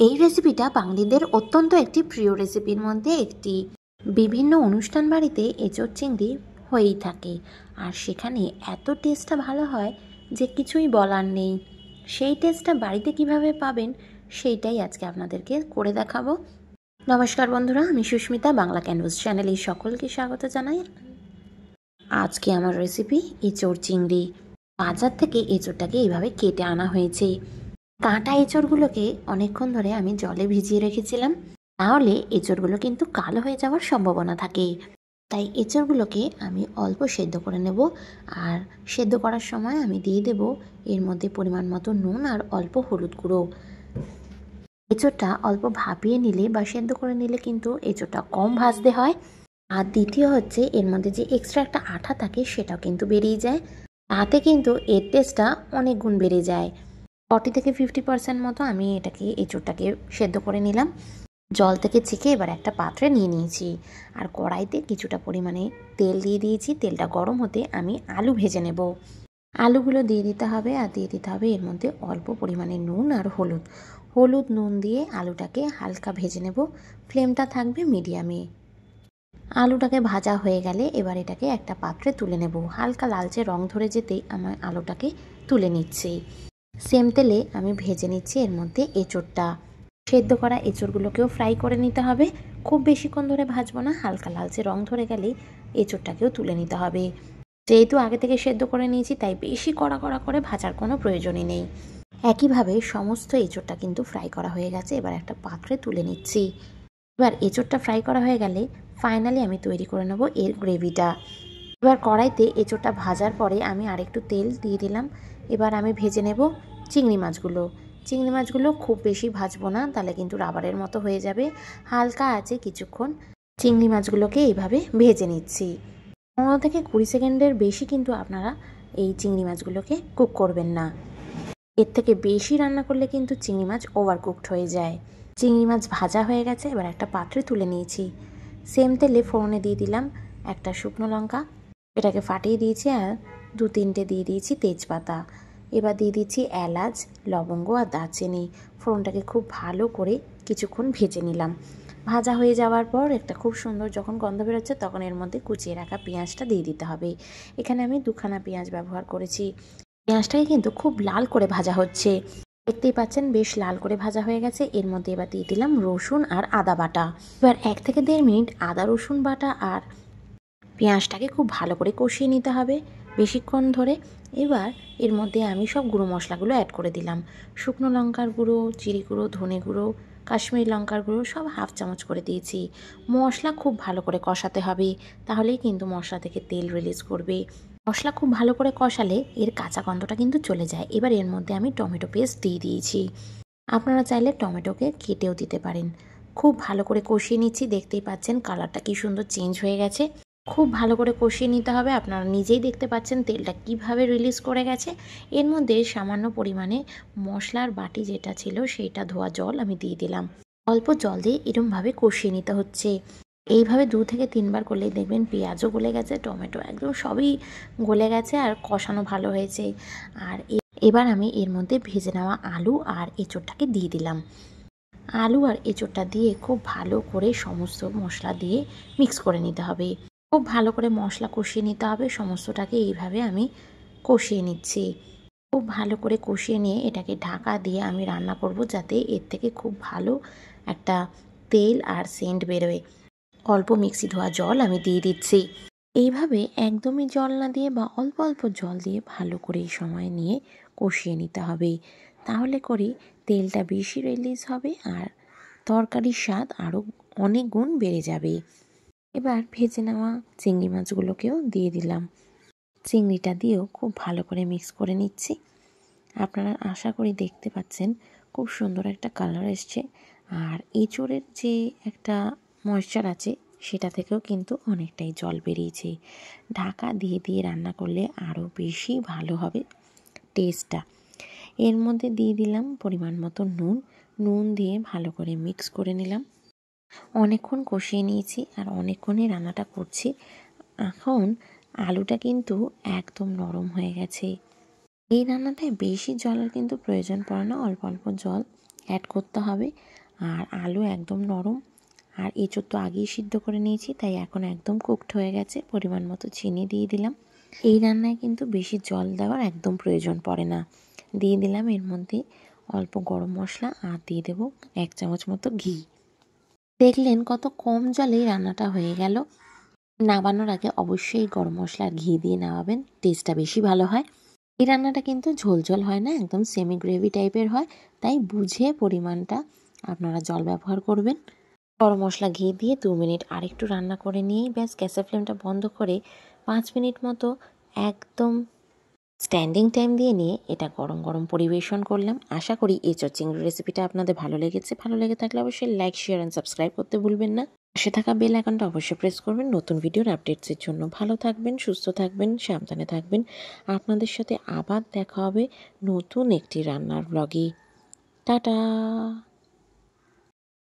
এই রেসিপিটা বাঙালিদের অত্যন্ত একটি প্রিয় রেসিপির মধ্যে একটি। বিভিন্ন অনুষ্ঠান বাড়িতে এঁচোড় চিংড়ি হয়েই থাকে, আর সেখানে এত টেস্টটা ভালো হয় যে কিছুই বলার নেই। সেই টেস্টটা বাড়িতে কিভাবে পাবেন সেইটাই আজকে আপনাদেরকে করে দেখাবো। নমস্কার বন্ধুরা, আমি সুস্মিতা, বাংলা ক্যানভাস চ্যানেলে সকলকে স্বাগত জানাই। আজকে আমার রেসিপি এঁচোড় চিংড়ি। বাজার থেকে এঁচোড়টাকে এইভাবে কেটে আনা হয়েছে। কাঁটা এঁচোড়গুলোকে অনেকক্ষণ ধরে আমি জলে ভিজিয়ে রেখেছিলাম, তাহলে এঁচোড়গুলো কিন্তু কালো হয়ে যাওয়ার সম্ভাবনা থাকে। তাই এঁচোড়গুলোকে আমি অল্প সেদ্ধ করে নেব, আর সেদ্ধ করার সময় আমি দিয়ে দেব এর মধ্যে পরিমাণ মতো নুন আর অল্প হলুদ গুঁড়ো। এঁচোড়টা অল্প ভাপিয়ে নিলে বা সেদ্ধ করে নিলে কিন্তু এঁচোড়টা কম ভাজতে হয়। আর দ্বিতীয় হচ্ছে, এর মধ্যে যে এক্সট্রা একটা আঠা থাকে সেটাও কিন্তু বেরিয়ে যায়, তাতে কিন্তু এর টেস্টটা অনেক গুণ বেড়ে যায়। 40 থেকে 50% মতো আমি এঁচোড়টাকে সেদ্ধ করে নিলাম। জল থেকে ছেঁকে এবার একটা পাত্রে নিয়ে নিয়েছি, আর কড়াইতে কিছুটা পরিমাণে তেল দিয়ে দিয়েছি। তেলটা গরম হতে আমি আলু ভেজে নেব। আলুগুলো দিয়ে দিতে হবে, আর দিয়ে দিতে হবে এর মধ্যে অল্প পরিমাণে নুন আর হলুদ নুন দিয়ে আলুটাকে হালকা ভেজে নেব। ফ্লেমটা থাকবে মিডিয়ামে। আলুটাকে ভাজা হয়ে গেলে এবার এটাকে একটা পাত্রে তুলে নেব। হালকা লালচে রং ধরে যেতেই আমার আলুটাকে তুলে নিচ্ছি। সেম তেলে আমি ভেজে নিচ্ছি এর মধ্যে এঁচোড়টা। সেদ্ধ করা এঁচোড়গুলোকেও ফ্রাই করে নিতে হবে। খুব বেশিক্ষণ ধরে ভাজবো না, হালকা লালচে রং ধরে গেলেই এঁচোড়টাকেও তুলে নিতে হবে। যেহেতু আগে থেকে সেদ্ধ করে নিয়েছি, তাই বেশি কড়া করে ভাজার কোনো প্রয়োজনই নেই। একইভাবে সমস্ত এঁচোড়টা কিন্তু ফ্রাই করা হয়ে গেছে। এবার একটা পাত্রে তুলে নিচ্ছি। এবার এঁচোড়টা ফ্রাই করা হয়ে গেলে ফাইনালি আমি তৈরি করে নেব এর গ্রেভিটা। এবার কড়াইতে এঁচোড়টা ভাজার পরে আমি আরেকটু তেল দিয়ে দিলাম। এবার আমি ভেজে নেব চিংড়ি মাছগুলো খুব বেশি ভাজবো না, তাহলে কিন্তু রাবারের মতো হয়ে যাবে। হালকা আছে কিছুক্ষণ চিংড়ি মাছগুলোকে এইভাবে ভেজে নিচ্ছি। 15 থেকে 20 সেকেন্ডের বেশি কিন্তু আপনারা এই চিংড়ি মাছগুলোকে কুক করবেন না। এর থেকে বেশি রান্না করলে কিন্তু চিংড়ি মাছ ওভার কুকড হয়ে যায়। চিংড়ি মাছ ভাজা হয়ে গেছে, এবার একটা পাত্রে তুলে নিয়েছি। সেম তেলে ফোড়নে দিয়ে দিলাম একটা শুকনো লঙ্কা, এটাকে ফাটিয়ে দিয়েছি, আর 2-3টে দিয়ে দিয়েছি তেজপাতা। এবার দিয়ে দিচ্ছি এলাচ, লবঙ্গ আর দারচিনি। ফোড়নটাকে খুব ভালো করে কিছুক্ষণ ভেজে নিলাম। ভাজা হয়ে যাওয়ার পর একটা খুব সুন্দর যখন গন্ধ বেরোচ্ছে, তখন এর মধ্যে কুচিয়ে রাখা পেঁয়াজটা দিয়ে দিতে হবে। এখানে আমি 2খানা পেঁয়াজ ব্যবহার করেছি। পেঁয়াজটাকে কিন্তু খুব লাল করে ভাজা হচ্ছে। দেখতেই পাচ্ছেন বেশ লাল করে ভাজা হয়ে গেছে। এর মধ্যে এবার দিয়ে দিলাম রসুন আর আদা বাটা। এবার 1 থেকে 1.5 মিনিট আদা রসুন বাটা আর পেঁয়াজটাকে খুব ভালো করে কষিয়ে নিতে হবে বেশিক্ষণ ধরে। এবার এর মধ্যে আমি সব গুঁড়ো মশলাগুলো অ্যাড করে দিলাম। শুকনো লঙ্কার গুঁড়ো, জিরে গুঁড়ো, ধনে গুঁড়ো, কাশ্মীরি লঙ্কার গুঁড়ো সব 1/2 চামচ করে দিয়েছি। মশলা খুব ভালো করে কষাতে হবে, তাহলেই কিন্তু মশলা থেকে তেল রিলিজ করবে। মশলা খুব ভালো করে কষালে এর কাঁচা গন্ধটা কিন্তু চলে যায়। এবার এর মধ্যে আমি টমেটো পেস্ট দিয়ে দিয়েছি। আপনারা চাইলে টমেটোকে কেটেও দিতে পারেন। খুব ভালো করে কষিয়ে নিচ্ছি। দেখতেই পাচ্ছেন কালারটা কি সুন্দর চেঞ্জ হয়ে গেছে। খুব ভালো করে কষিয়ে নিতে হবে। আপনারা নিজেই দেখতে পাচ্ছেন তেলটা কিভাবে রিলিজ করে গেছে। এর মধ্যে সামান্য পরিমাণে মশলার বাটি যেটা ছিল সেইটা ধোয়া জল আমি দিয়ে দিলাম। অল্প জল দিয়ে এরমভাবে কষিয়ে নিতে হচ্ছে। এইভাবে 2 থেকে 3 বার করলেই দেখবেন পেঁয়াজও গলে গেছে, টমেটো একদম সবই গলে গেছে, আর কষানো ভালো হয়েছে। আর এবার আমি এর মধ্যে ভেজে নেওয়া আলু আর এঁচোড়টাকে দিয়ে দিলাম। আলু আর এঁচোড়টা দিয়ে খুব ভালো করে সমস্ত মশলা দিয়ে মিক্স করে নিতে হবে। খুব ভালো করে মশলা কষিয়ে নিতে হবে সমস্তটাকে। এইভাবে আমি কষিয়ে নিচ্ছি। খুব ভালো করে কষিয়ে নিয়ে এটাকে ঢাকা দিয়ে আমি রান্না করব, যাতে এর থেকে খুব ভালো একটা তেল আর সেন্ট বেরোয়। অল্প মিক্সি ধোয়া জল আমি দিয়ে দিচ্ছি। এইভাবে একদমই জল না দিয়ে বা অল্প অল্প জল দিয়ে ভালো করে সময় নিয়ে কষিয়ে নিতে হবে। তাহলে করে তেলটা বেশি রিলিজ হবে, আর তরকারির স্বাদ আরও অনেক গুণ বেড়ে যাবে। এবার ভেজে নেওয়া চিংড়ি মাছগুলোকেও দিয়ে দিলাম। চিংড়িটা দিয়েও খুব ভালো করে মিক্স করে নিচ্ছি। আপনারা আশা করি দেখতে পাচ্ছেন খুব সুন্দর একটা কালার এসছে, আর এঁচোড়ের যে একটা ময়েশ্চার আছে সেটা থেকেও কিন্তু অনেকটাই জল বেরিয়েছে। ঢাকা দিয়ে দিয়ে রান্না করলে আরও বেশি ভালো হবে টেস্টটা। এর মধ্যে দিয়ে দিলাম পরিমাণ মতো নুন দিয়ে ভালো করে মিক্স করে নিলাম। অনেকক্ষণ কষিয়ে নিয়েছি, আর অনেকক্ষণই রান্নাটা করছি। এখন আলুটা কিন্তু একদম নরম হয়ে গেছে। এই রান্নাটায় বেশি জলের কিন্তু প্রয়োজন পড়ে না, অল্প অল্প জল অ্যাড করতে হবে। আর আলু একদম নরম, আর এঁচোড় তো আগেই সিদ্ধ করে নিয়েছি, তাই এখন একদম কুকড হয়ে গেছে। পরিমাণ মতো চিনি দিয়ে দিলাম। এই রান্নায় কিন্তু বেশি জল দেওয়ার একদম প্রয়োজন পড়ে না। দিয়ে দিলাম এর মধ্যে অল্প গরম মশলা, আর দিয়ে দেবো 1 চামচ মতো ঘি। দেখলেন কত কম জলেই রান্নাটা হয়ে গেল। নামানোর আগে অবশ্যই গরম মশলা আর ঘি দিয়ে নামাবেন, টেস্টটা বেশি ভালো হয়। এই রান্নাটা কিন্তু ঝোল ঝোল হয় না, একদম সেমি গ্রেভি টাইপের হয়, তাই বুঝে পরিমাণটা আপনারা জল ব্যবহার করবেন। গরম মশলা ঘি দিয়ে 2 মিনিট আরেকটু রান্না করে নিয়েই ব্যাস গ্যাসের ফ্লেমটা বন্ধ করে 5 মিনিট মতো একদম স্ট্যান্ডিং টাইম দিয়ে নিয়ে এটা গরম গরম পরিবেশন করলাম। আশা করি এঁচোড় চিংড়ি রেসিপিটা আপনাদের ভালো লেগেছে। ভালো লেগে থাকলে অবশ্যই লাইক, শেয়ার অ্যান্ড সাবস্ক্রাইব করতে ভুলবেন না। পাশে থাকা বেল আইকনটা অবশ্যই প্রেস করবেন নতুন ভিডিওর আপডেটসের জন্য। ভালো থাকবেন, সুস্থ থাকবেন, সাবধানে থাকবেন। আপনাদের সাথে আবার দেখা হবে নতুন একটি রান্নার ব্লগে। টাটা।